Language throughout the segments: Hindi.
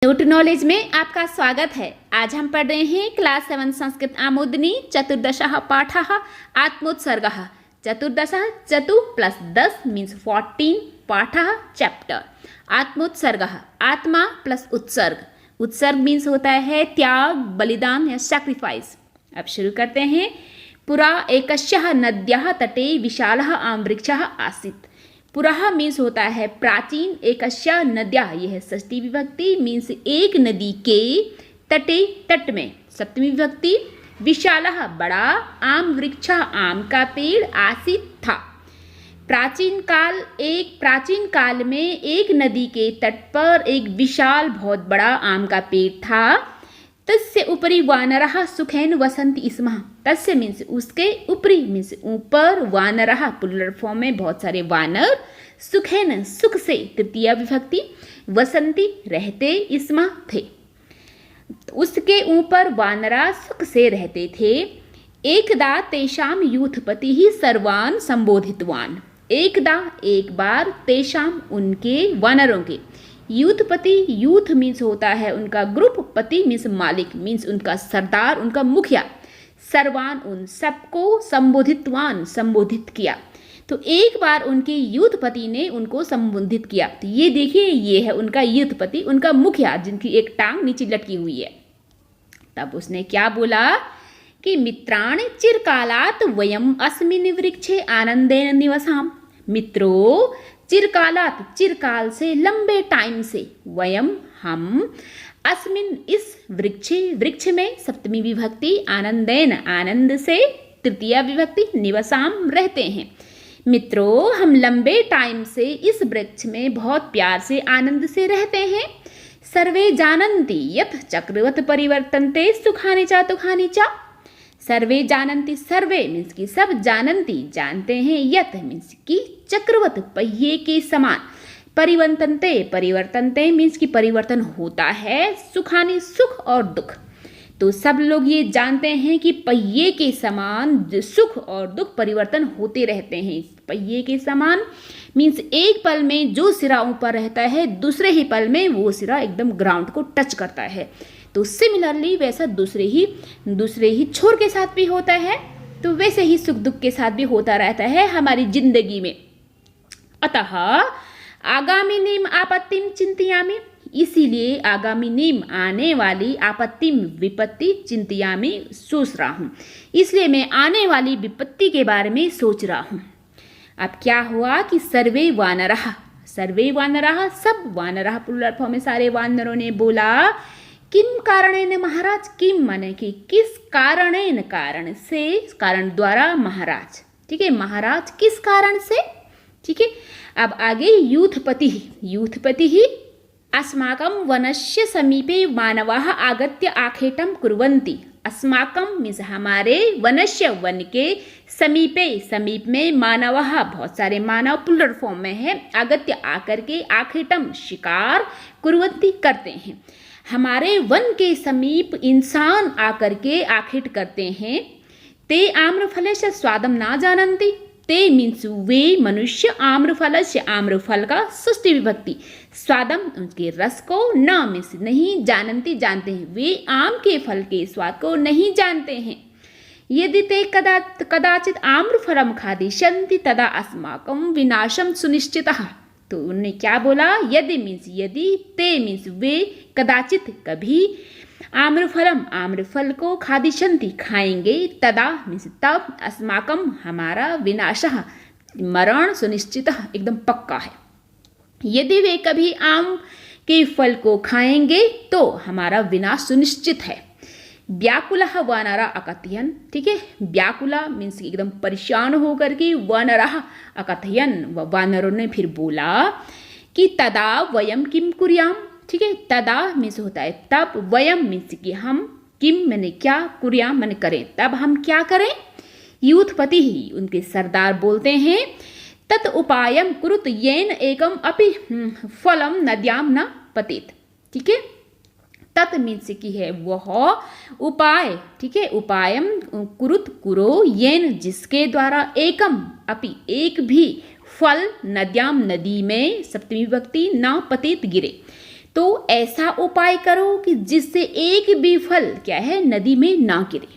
नोट नॉलेज में आपका स्वागत है। आज हम पढ़ रहे हैं क्लास 7 संस्कृत आमोदनी चतुर्दशः पाठः आत्मोत्सर्गः। चतुर्दशः चतु प्लस 10 मीन्स 14 पाठः चैप्टर आत्मोत्सर्गः आत्मा प्लस उत्सर्ग। उत्सर्ग मीन्स होता है त्याग, बलिदान या सैक्रिफाइस। अब शुरू करते हैं। पुरा एकस्यः नद्याः तटे विशालः आम्रवृक्षः आसीत्। पुराः मीन्स होता है प्राचीन, एकस्या नद्याः यह है षष्ठी विभक्ति मीन्स एक नदी के, तटे तट में सप्तमी विभक्ति, विशालः बड़ा, आम वृक्ष आम का पेड़, आसीत था। प्राचीन काल में एक नदी के तट पर एक विशाल बहुत बड़ा आम का पेड़ था। तस्य उपरि वानरः सुखेन वसन्ति स्म। तस्य मीन्स उसके, उपरि मीन्स ऊपर, वानरः प्लुरल फॉर्म में बहुत सारे वानर, सुखेन सुख से तृतीया विभक्ति, वसन्ति रहते स्म थे। उसके ऊपर वानरा सुख से रहते थे। एकदा तेषाम यूथपति ही सर्वान् संबोधितवान्। एकदा एक बार, तेषाम उनके, वानरों के, यूथपति यूथ मीन्स होता है उनका ग्रुप, पति मीन्स मालिक मीन्स उनका सरदार, उनका मुखिया। सर्वान उन सबको, संबोधितवान संबोधित किया। तो एक बार उनके यूथपति ने उनको संबोधित किया। तो ये देखिए, ये है उनका यूथपति, उनका मुखिया जिनकी एक टांग नीचे लटकी हुई है। तब उसने क्या बोला कि मित्राणि चिरकालात् वयम् अस्मिन् वृक्षे आनंदेन निवसाम। मित्रों, चिरकालात चिरकाल से, लंबे टाइम से, वयम हम, अस्मिन इस वृक्ष में सप्तमी विभक्ति, आनंदेन आनंद से, तृतीया विभक्ति, निवसाम रहते हैं। मित्रों, हम लंबे टाइम से इस वृक्ष में बहुत प्यार से, आनंद से रहते हैं। सर्वे जानन्ति यत् चक्रवत् परिवर्तन्ते सुखानि च दुखानि च। सर्वे जानन्ति, सर्वे मीन्स की सब, जानन्ति जानते हैं, यत मीन्स की चक्रवत पहिए के समान, परिवर्तनते मीन्स की परिवर्तन होता है, सुखानी सुख और दुख। तो सब लोग ये जानते हैं कि पहिए के समान सुख और दुख परिवर्तन होते रहते हैं। पहिए के समान मीन्स एक पल में जो सिरा ऊपर रहता है, दूसरे ही पल में वो सिरा एकदम ग्राउंड को टच करता है। तो सिमिलरली वैसा दूसरे ही छोर के साथ भी होता है। तो वैसे ही सुख दुख के साथ भी होता रहता है हमारी जिंदगी में। अतः आगामिनीम आपत्तिम चिंतयामि, इसीलिए आगामिनीम आने वाली, आपत्तिम विपत्ति, चिंतयामि सोच रहा हूँ, इसलिए मैं आने वाली विपत्ति के बारे में सोच रहा हूँ। अब क्या हुआ कि सर्वे वानरः सब वानरः प्लुरल फॉर्म में सारे वानरों ने बोला, किम कारणेन महाराज, किम माने कि किस कारणेन, कारण से, कारण द्वारा, महाराज, ठीक है, महाराज किस कारण से, ठीक है। अब आगे यूथपति ही अस्माकं वनस्य समीपे मानवाः आगत्य आखेटं कुर्वन्ति। अस्माकं मीन्स हमारे, वनस्य वन के, समीप में, मानवाः बहुत सारे मानव प्लुरल फॉर्म में है, आगत्य आकर के, आखेटम शिकार, कुर्वन्ति करते हैं। हमारे वन के समीप इंसान आकर के आखेट करते हैं। ते आम्रफलस्य स्वादम ना जानन्ति। ते मीन्स वे मनुष्य, आम्रफलस्य आम्रफल का षष्ठी विभक्ति, स्वादम उसके रस को, न मीन्स नहीं, जानन्ति जानते हैं, वे आम के फल के स्वाद को नहीं जानते हैं। यदि ते कदाचित आम्रफलम खादिष्यन्ति तदा अस्माकं विनाशम सुनिश्चितः। तो उन्होंने क्या बोला, यदि मीन्स यदि, ते मीन्स वे, कदाचित कभी, आम्रफल को, खादिशंति खाएंगे, तदा मीन्स तब, अस्माकम हमारा, विनाशः मरण, सुनिश्चित एकदम पक्का है। यदि वे कभी आम के फल को खाएंगे तो हमारा विनाश सुनिश्चित है। व्याकुलः वानरा अकथयन्, ठीक है, व्याकुला मीन्स एकदम परेशान होकर के, वानरः अकथयन् वानरों ने फिर बोला कि तदा वयम किम कुर्याम, ठीक है, तदा मीन्स होता है तब, वयम मीन्स कि हम, किम मैंने क्या, कुर्याम मैंने करें, तब हम क्या करें। यूथपति ही उनके सरदार बोलते हैं, तत् उपायम कुरुत येन एकम अपि फलम नद्याम न पतेत, ठीक है। तत् मीन्स की है वह उपाय, ठीक है, उपायम कुरुत कुरो, येन जिसके द्वारा, एकम अपि एक भी, फल नद्याम नदी में, सप्तमी विभक्ति, न पतित गिरे। तो ऐसा उपाय करो कि जिससे एक भी फल क्या है नदी में ना गिरे।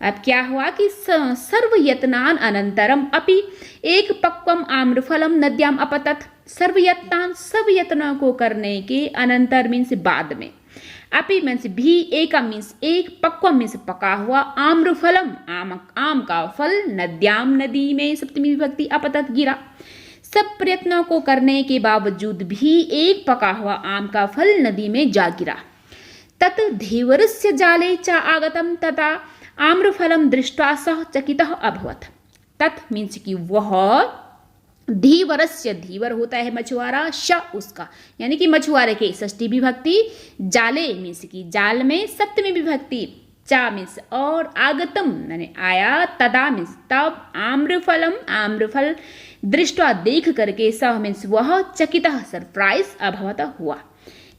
अब क्या हुआ कि सर्वयत्नान अनंतरम अपि एक पक्वम आम्रफलम नद्याम अपतत। सर्वयत्नान सब यत्नों को करने के अनंतर मीन्स बाद में, अपि मीन्स भी, एकम मीन्स एक, पक्वम मीन्स पका हुआ, आम्रफलम आम का फल, नद्याम नदी में सप्तमी विभक्ति अपतत गिरा। सब प्रयत्नों को करने के बावजूद भी एक पका हुआ आम का फल नदी में जा गिरा। तत् धीवरस्य जाले च आगतम तथा आम्रफलम दृष्ट्वा सह चकितः अभवत। तत् मीन्स कि वह धीवरस्य, धीवर होता है मछुआरा, श उसका यानी कि मछुआरे के षष्ठी विभक्ति, जाले मीन्स कि जाल में सप्तमी विभक्ति, चा मीन्स और, आगतम यानी आया, तदा मीन्स तब, आम्रफलम आम्रफल, दृष्टवा देख करके, सह मीन्स वह, चकितः सरप्राइज, अभवत हुआ।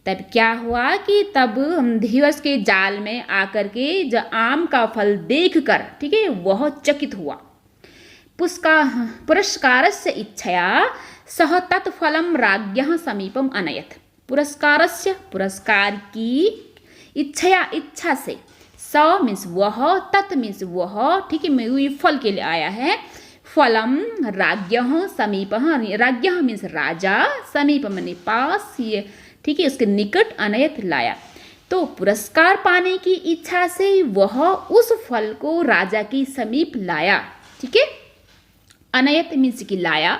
तब क्या हुआ कि तब हम धीवस के जाल में आकर के जो आम का फल देखकर, ठीक है, वह चकित हुआ। पुरस्कारस्य इच्छया सह तत्फलम राज्ञः समीपम अनयत। पुरस्कारस्य, पुरस्कार की, इच्छया इच्छा से, स मीन्स वह, तत् मीन्स वह, ठीक है, ये फल के लिए आया है। फलम राज्ञः समीपः, राज्ञः मीन्स राजा, समीप माने पास, ये ठीक है, उसके निकट, अनयत लाया। तो पुरस्कार पाने की इच्छा से वह उस फल को राजा के समीप लाया, ठीक है। अनयत मीन्स कि लाया।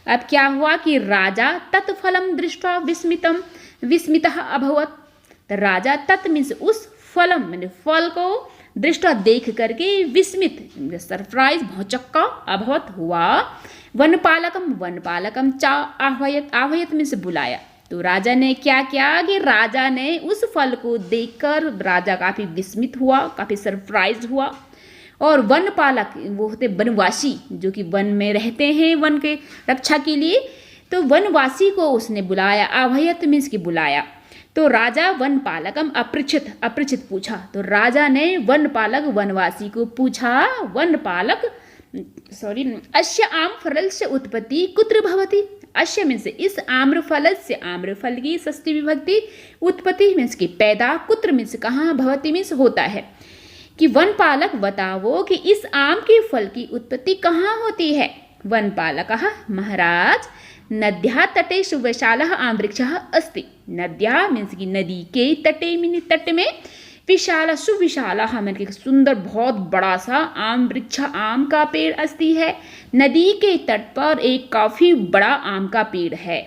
अब क्या हुआ कि राजा तत्फलम दृष्ट्वा विस्मितः अभवत। तो राजा तत् मीन्स उस फलम मैंने फल को दृष्टा देख करके विस्मित, सरप्राइज, भौचक्का, अभवत हुआ। वनपालकम चा आह्वयत, आह्वयत मीन्स बुलाया। तो राजा ने क्या किया कि राजा ने उस फल को देखकर राजा काफी विस्मित हुआ, काफी सरप्राइज हुआ। और वनपालक वो होते वनवासी, जो कि वन में रहते हैं वन के रक्षा के लिए, तो वनवासी को उसने बुलाया। आह्वयत मीन्स की बुलाया। तो राजा वनपालकम अपृच्छित पूछा। तो राजा ने वनपालक वनवासी को पूछा, वनपालक अस्य आम फल से उत्पत्ति कुत्र भवति। अश्य मीन्स इस आम्रफल से, आम्रफल की षष्ठी विभक्ति, उत्पत्ति मीन्स की पैदा, कुत्र मीन्स कहाँ, भवति मीन्स होता है। कि वनपालक बताओ कि इस आम के फल की उत्पत्ति कहाँ होती है। वनपालकः महाराज नद्याः तटे सुविशालः आम वृक्षः अस्ति। नद्याः मीन्स की नदी के तटे मीन्स तट में, विशाल सुविशालः मीन्स की सुंदर बहुत बड़ा सा आम वृक्ष, आम का पेड़ अस्ति है। नदी के तट पर एक काफी बड़ा आम का पेड़ है।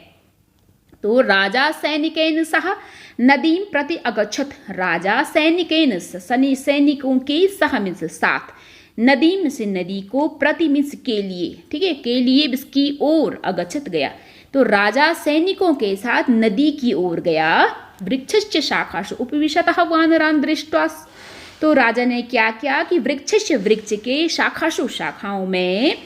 तो राजा सैनिकेन सह नदीम प्रति अगच्छत। राजा सैनिकेन सैनिकों के सह मीन्स साथ, नदीम से नदी को, प्रति मीन्स के लिए, ठीक है, के लिए इसकी ओर, अगच्छत गया। तो राजा सैनिकों के साथ नदी की ओर गया। वृक्षस्य शाखासु उपविशतः वानरान् दृष्ट्वा। तो राजा ने क्या किया कि वृक्षस्य वृक्ष के, शाखासु शाखाओं में,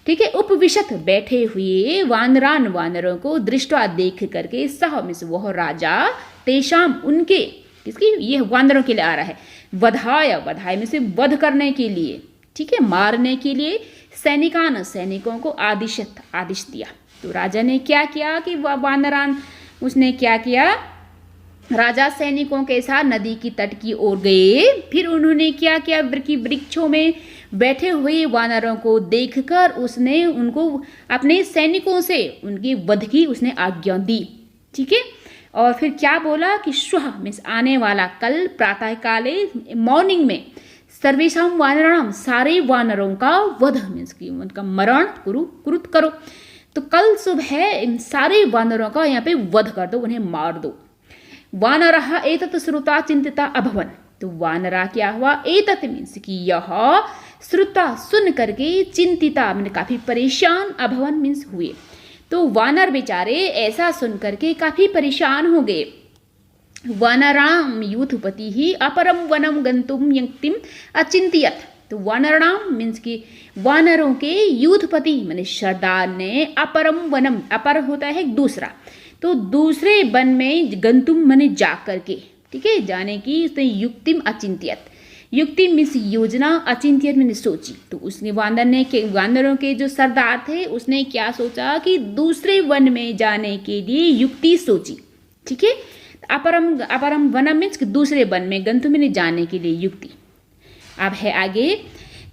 ठीक है, उपविशत बैठे हुए, वानरान वानरों को, दृष्टवा देख करके, सह मीन्स वह राजा, तेषाम उनके, किसकी, ये वानरों के लिए आ रहा है, वधाय, वधाय में से वध करने के लिए, ठीक है, मारने के लिए, सैनिकान सैनिकों को, आदिश दिया। तो राजा ने क्या किया कि वानरान, उसने क्या किया, राजा सैनिकों के साथ नदी की तट की ओर गए। फिर उन्होंने क्या किया कि वृक्षों में बैठे हुए वानरों को देखकर उसने उनको अपने सैनिकों से उनकी वध की उसने आज्ञा दी, ठीक है। और फिर क्या बोला कि श्वः मीन्स आने वाला, कल, प्रातः काले, मॉर्निंग में, सर्वेषां वानराणाम सारे वानरों का वध मीन्स की उनका मरण कुरुत करो। तो कल सुबह इन सारे वानरों का यहाँ पे वध कर दो, उन्हें मार दो। वानरः एतत् श्रुत्वा चिंतिता अभवन्। तो वानरा क्या हुआ, एतत् मीन्स कि यह, श्रुता सुन करके, चिंतिता मैंने काफी परेशान, अभवन मीन्स हुए। तो वानर बेचारे ऐसा सुन करके काफी परेशान हो गए। वानराम यूथपति ही अपरम वनम गंतुम युक्तिम अचिंतियत। तो वानराम मीन्स कि वानरों के यूथपति मैंने सरदार ने अपरम वनम, अपर होता है दूसरा, तो दूसरे वन में गंतुम मैंने जा करके, ठीक है, जाने की उसने युक्तिम अचिंतियत। युक्ति मीन्स योजना, अचिंत्यत मैंने सोची। तो उसने वानरों के जो सरदार थे उसने क्या सोचा कि दूसरे वन में जाने के लिए युक्ति सोची, ठीक है। अपरम अपरम वनम मीन्स दूसरे वन में, गंतुम में जाने के लिए युक्ति। अब है आगे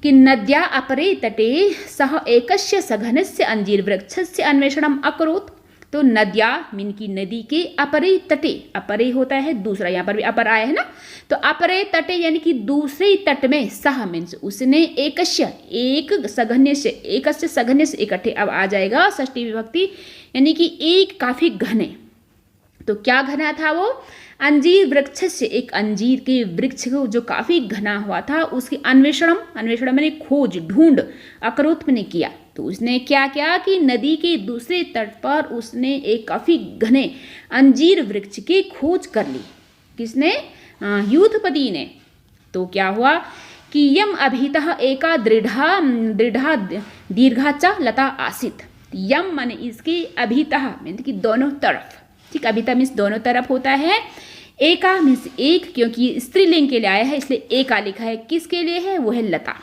कि नद्या अपरे तटे सह एकस्य सघनस्य अंजीर वृक्षस्य अन्वेषणम अकरोत्। तो नद्या मीन की नदी के अपरे तटे, अपरे होता है दूसरा, यहाँ पर भी अपर आया है ना, तो अपरे तटे यानी कि दूसरे तट में, सह मीन्स उसने, एकस्य एक, सघन्य से, एकस्य सघन्य से इकट्ठे, अब आ जाएगा षष्ठी विभक्ति, यानी कि एक काफी घने। तो क्या घना था वो? अंजीर वृक्ष से, एक अंजीर के वृक्ष को जो काफी घना हुआ था उसकी अन्वेषणम, अन्वेषण मैंने खोज ढूंढ, अकरोत मैंने किया। तो उसने क्या किया कि नदी के दूसरे तट पर उसने एक काफी घने अंजीर वृक्ष की खोज कर ली। किसने? यूथपति ने। तो क्या हुआ कि यम अभितः एका दृढ़ा दृढ़ा दीर्घा च लता आसित। यम माने इसकी, अभितः मीन्स कि दोनों तरफ, ठीक, अभितः मीन्स दोनों तरफ होता है, एका मीन्स एक, क्योंकि स्त्रीलिंग के लिए आया है इसलिए एका लिखा है। किसके लिए है? वो है लता,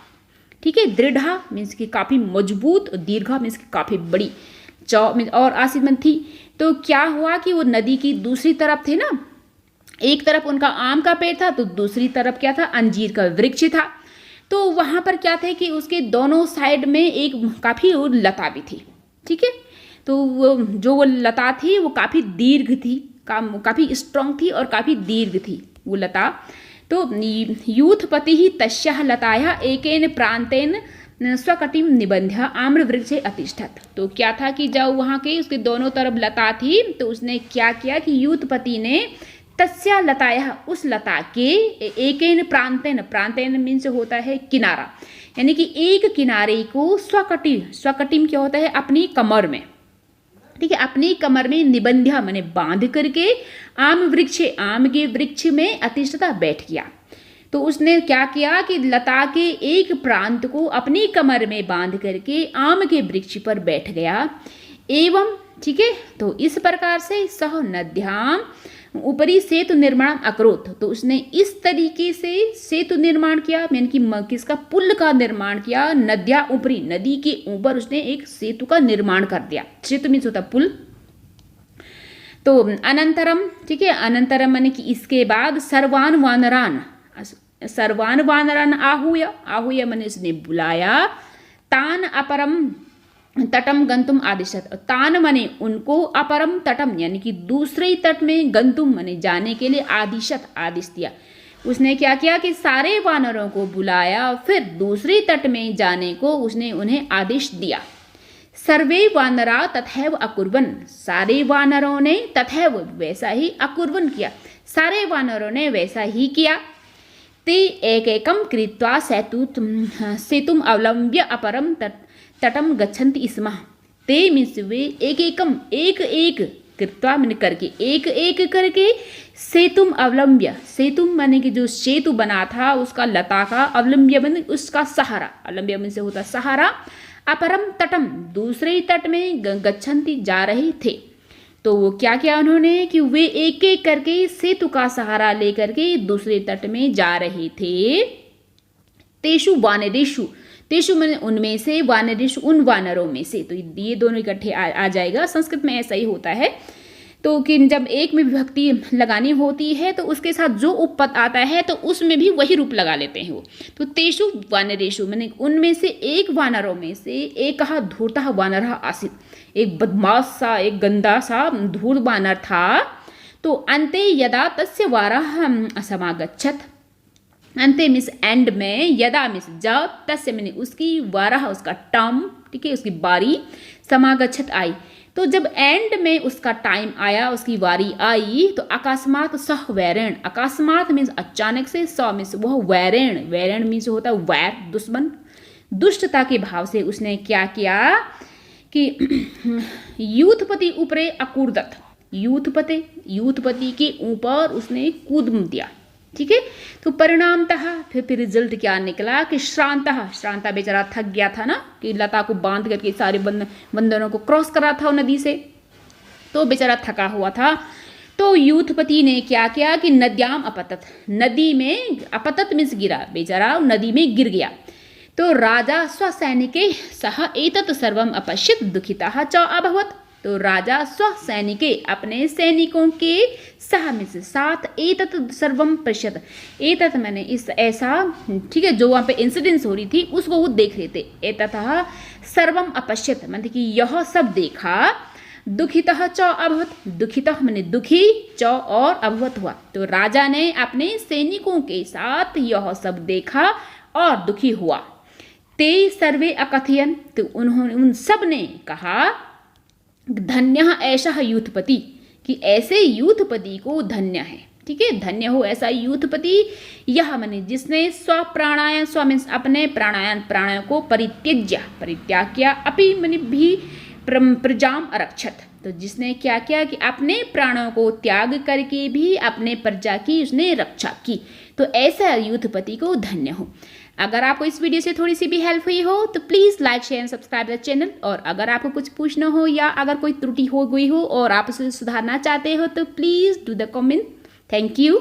ठीक है। दृढ़ा मीन्स की काफी मजबूत, दीर्घा मीन्स की काफी बड़ी, चौ मीन्स और आसिमन थी। तो क्या हुआ कि वो नदी की दूसरी तरफ थे ना, एक तरफ उनका आम का पेड़ था तो दूसरी तरफ क्या था? अंजीर का वृक्ष था। तो वहां पर क्या थे कि उसके दोनों साइड में एक काफी लता भी थी, ठीक है। तो वो जो वो लता थी वो काफी दीर्घ थी, काफी स्ट्रांग थी और काफी दीर्घ थी वो लता। तो यूथपति ही तस्याः लतायाः एकेन प्रांतेन स्वकटिम निबंध्य आम्र वृक्षे अतिष्ठत। तो क्या था कि जब वहाँ के उसके दोनों तरफ लता थी तो उसने क्या किया कि यूथपति ने तस्या लतायाः, उस लता के, एकेन प्रांतेन, प्रांतेन मीन्स होता है किनारा, यानी कि एक किनारे को स्वकटिम, स्वकटिम क्या होता है? अपनी कमर में, ठीक है, अपनी कमर में, निबंध्या माने बांध करके, आम वृक्ष, आम के वृक्ष में अतिष्ठता बैठ गया। तो उसने क्या किया कि लता के एक प्रांत को अपनी कमर में बांध करके आम के वृक्ष पर बैठ गया। एवं, ठीक है, तो इस प्रकार से सह नद्याम ऊपरी सेतु निर्माण अकरोत। तो उसने इस तरीके से सेतु निर्माण किया, यानी कि किसका? पुल का निर्माण किया। नद्या ऊपरी, नदी के ऊपर उसने एक सेतु का निर्माण कर दिया। सेतु मीन्स होता पुल। तो अनंतरम, ठीक है, अनंतरम माने कि इसके बाद सर्वान वानरान, सर्वान वानरान आहूय, आहूय माने उसने बुलाया, तान अपरम तटम गंतुम आदिशत। तान माने उनको, अपरम तटम यानी कि दूसरे तट में, गंतुम माने जाने के लिए, आदिशत आदेश दिया। उसने क्या किया कि सारे वानरों को बुलाया, फिर दूसरे तट में जाने को उसने उन्हें आदेश दिया। सर्वे वानरा तथैव अकुर्वन्, सारे वानरों ने तथैव वैसा ही, अकुर्वन् किया, सारे वानरों ने वैसा ही किया। ते एकैकं कृत्वा सेतुम अवलंब्य अपरम तटम गच्छन्ति स्म। ते मीन्स वे, एक एकम, एक एक कृत्वा मैंने करके, एक एक करके, सेतुम अवलंब्य, सेतुम माने कि जो सेतु बना था उसका, लता का, अवलंब्य माने उसका सहारा, अवलंब्य में से होता सहारा, अपरम तटम दूसरे तट में, गच्छन्ति जा रहे थे। तो वो क्या किया उन्होंने कि वे एक एक करके सेतु का सहारा लेकर के दूसरे तट में जा रहे थे। तेषु वानरेषु, तेषु मैंने उनमें से, वानरेषु उन वानरों में से। तो ये दोनों इकट्ठे आ जाएगा, संस्कृत में ऐसा ही होता है। तो कि जब एक में विभक्ति लगानी होती है तो उसके साथ जो उपपद आता है तो उसमें भी वही रूप लगा लेते हैं वो। तो तेषु वानरेषु मैंने उनमें से, एक वानरों में से, एक धूर्तः वानरः आसीत्, एक बदमाश सा, एक गंदा सा धूर्त वानर था। तो अन्ते यदा तस्य वारः समागच्छत्, अंते मीन्स एंड में, यदा मीन्स जब, तस्य मैंने उसकी, वारः उसका टर्म, ठीक है, उसकी बारी, समागच्छत आई। तो जब एंड में उसका टाइम आया, उसकी बारी आई, तो अकस्मात सह वैरेण, अकस्मात मीन्स अचानक से, स मीन्स वह वैरेण, वैरेण मीन्स होता है वैर, दुश्मन, दुष्टता के भाव से उसने क्या किया कि यूथपति ऊपरे अकूर्दत, यूथपति के ऊपर उसने कूद दिया, ठीक है। तो परिणामतः फिर रिजल्ट क्या निकला कि श्रांता बेचारा थक गया था ना, कि लता को बांध करके सारे बंदरों को क्रॉस करा था नदी से, तो बेचारा थका हुआ था। तो यूथपति ने क्या किया कि नद्याम अपतत, नदी में, अपतत मीन्स गिरा, बेचारा नदी में गिर गया। तो राजा स्वसैनिके सह एतत् सर्वम अपश्यत दुखितः च अभवत्। तो राजा स्व सैनिके अपने सैनिकों के सह में से साथ एतत् सर्वम पश्यत, एतत् मैंने इस ऐसा, ठीक है, जो वहाँ पे इंसिडेंस हो रही थी उसको वो देख रहे थे। एततः सर्वम अपश्यत मतलब कि यह सब देखा। दुखितः च अभवत, दुखितः मैंने दुखी, च और अभवत हुआ, तो राजा ने अपने सैनिकों के साथ यह सब देखा और दुखी हुआ। ते सर्वे अकथयन, तो उन्होंने उन सब ने कहा धन्य ऐसा यूथपति, कि ऐसे यूथपति को धन्य है, ठीक है, धन्य हो ऐसा यूथपति। यह माने जिसने स्वप्राणायाम, स्व मीन्स अपने प्राणायाम को परित्याग किया, अपि माने भी प्रजाम अरक्षत, तो जिसने क्या किया कि अपने प्राणों को त्याग करके भी अपने प्रजा की उसने रक्षा की, तो ऐसा यूथपति को धन्य हो। अगर आपको इस वीडियो से थोड़ी सी भी हेल्प हुई हो तो please like share and subscribe the channel. और अगर आपको कुछ पूछना हो या अगर कोई त्रुटि हो गई हो और आप उसे सुधारना चाहते हो तो please do the comment. Thank you.